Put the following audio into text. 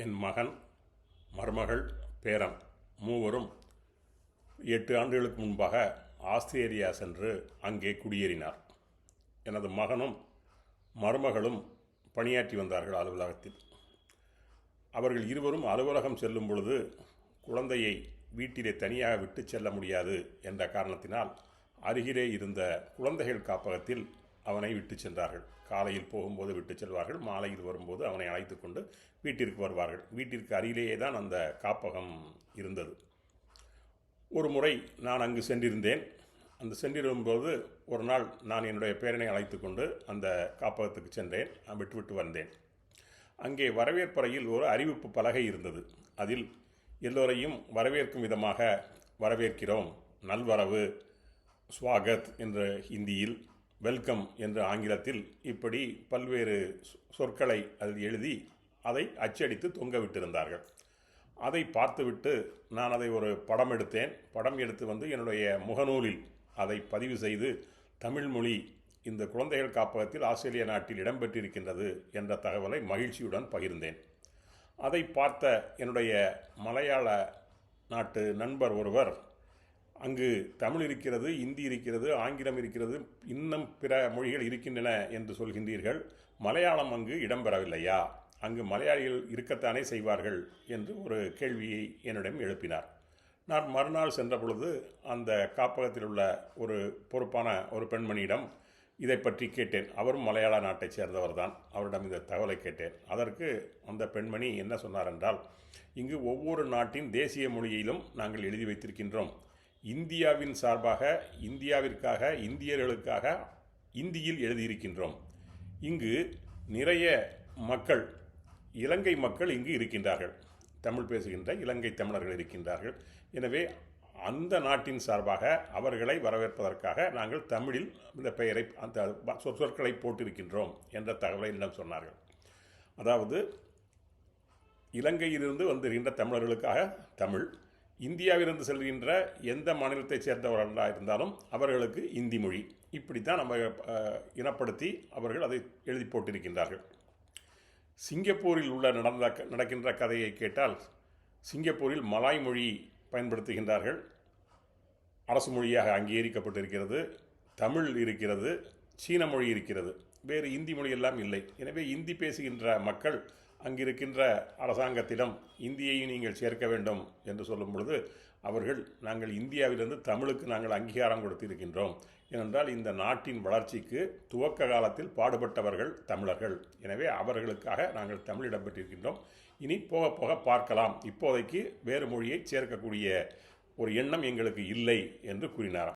என் மகன், மருமகள், பேரன் மூவரும் 8 ஆண்டுகளுக்கு முன்பாக ஆஸ்திரேலியா சென்று அங்கே குடியேறினார். எனது மகனும் மருமகளும் பணியாற்றி வந்தார்கள் அலுவலகத்தில். அவர்கள் இருவரும் அலுவலகம் செல்லும் பொழுது குழந்தையை வீட்டிலே தனியாக விட்டு செல்ல முடியாது என்ற காரணத்தினால் அருகிலே இருந்த குழந்தைகள் காப்பகத்தில் அவனை விட்டு சென்றார்கள். காலையில் போகும்போது விட்டு செல்வார்கள், மாலையில் வரும்போது அவனை அழைத்து கொண்டு வீட்டிற்கு வருவார்கள். வீட்டிற்கு அருகிலேயே தான் அந்த காப்பகம் இருந்தது. ஒரு முறை நான் அங்கு சென்றிருந்தேன். அந்த சென்றிருக்கும்போது ஒரு நாள் நான் என்னுடைய பேரனை அழைத்து கொண்டு அந்த காப்பகத்துக்கு சென்றேன். விட்டுவிட்டு வந்தேன். அங்கே வரவேற்பறையில் ஒரு அறிவிப்பு பலகை இருந்தது. அதில் எல்லோரையும் வரவேற்கும் விதமாக வரவேற்கிறோம், நல்வரவு, ஸ்வாகத் என்ற ஹிந்தியில், வெல்கம் என்று ஆங்கிலத்தில் இப்படி பல்வேறு சொற்களை அதில் எழுதி அதை அச்சடித்து தொங்க விட்டிருந்தார்கள். அதை பார்த்துவிட்டு நான் அதை ஒரு படம் எடுத்தேன். படம் எடுத்து வந்து என்னுடைய முகநூலில் அதை பதிவு செய்து தமிழ் மொழி இந்த குழந்தைகள் காப்பகத்தில் ஆஸ்திரேலிய நாட்டில் இடம்பெற்றிருக்கின்றது என்ற தகவலை மகிழ்ச்சியுடன் பகிர்ந்தேன். அதை பார்த்த என்னுடைய மலையாள நாட்டு நண்பர் ஒருவர், அங்கு தமிழ் இருக்கிறது, இந்தி இருக்கிறது, ஆங்கிலம் இருக்கிறது, இன்னும் பிற மொழிகள் இருக்கின்றன என்று சொல்கின்றீர்கள், மலையாளம் அங்கு இடம்பெறவில்லையா? அங்கு மலையாளிகள் இருக்கத்தானே செய்வார்கள் என்று ஒரு கேள்வியை என்னிடம் எழுப்பினார். நான் மறுநாள் சென்ற பொழுது அந்த காப்பகத்தில் உள்ள ஒரு பொறுப்பான ஒரு பெண்மணியிடம் இதை பற்றி கேட்டேன். அவரும் மலையாள நாட்டைச் சேர்ந்தவர் தான். அவரிடம் இந்த தகவலை கேட்டேன். அதற்கு அந்த பெண்மணி என்ன சொன்னார் என்றால், இங்கு ஒவ்வொரு நாட்டின் தேசிய மொழியிலும் நாங்கள் எழுதி வைத்திருக்கின்றோம். இந்தியாவின் சார்பாக, இந்தியாவிற்காக, இந்தியர்களுக்காக இந்தியில் எழுதியிருக்கின்றோம். இங்கு நிறைய மக்கள், இலங்கை மக்கள் இங்கு இருக்கின்றார்கள், தமிழ் பேசுகின்ற இலங்கை தமிழர்கள் இருக்கின்றார்கள். எனவே அந்த நாட்டின் சார்பாக அவர்களை வரவேற்பதற்காக நாங்கள் தமிழில் இந்த பெயரை, அந்த சொற்களை போட்டிருக்கின்றோம் என்ற தகவலை என்னிடம் சொன்னார்கள். அதாவது இலங்கையிலிருந்து வந்துகின்ற தமிழர்களுக்காக தமிழ், இந்தியாவிலிருந்து செல்கின்ற எந்த மாநிலத்தைச் சேர்ந்தவர்களாக இருந்தாலும் அவர்களுக்கு இந்தி மொழி, இப்படித்தான் நம்ம இனப்படுத்தி அவர்கள் அதை எழுதி போட்டிருக்கின்றார்கள். சிங்கப்பூரில் உள்ள நடக்கின்ற கதையை கேட்டால், சிங்கப்பூரில் மலாய் மொழி பயன்படுத்துகின்றார்கள். அரசு மொழியாக அங்கீகரிக்கப்பட்டிருக்கிறது. தமிழ் இருக்கிறது, சீன மொழி இருக்கிறது, வேறு இந்தி மொழியெல்லாம் இல்லை. எனவே இந்தி பேசுகின்ற மக்கள் அங்கிருக்கின்ற அரசாங்கத்திடம் இந்தியையும் நீங்கள் சேர்க்க வேண்டும் என்று சொல்லும் பொழுது அவர்கள், நாங்கள் இந்தியாவிலிருந்து தமிழுக்கு நாங்கள் அங்கீகாரம் கொடுத்திருக்கின்றோம். ஏனென்றால் இந்த நாட்டின் வளர்ச்சிக்கு துவக்க காலத்தில் பாடுபட்டவர்கள் தமிழர்கள். எனவே அவர்களுக்காக நாங்கள் தமிழ் இடம்பெற்றிருக்கின்றோம். இனி போக போக பார்க்கலாம், இப்போதைக்கு வேறு மொழியை சேர்க்கக்கூடிய ஒரு எண்ணம் எங்களுக்கு இல்லை என்று கூறினார்.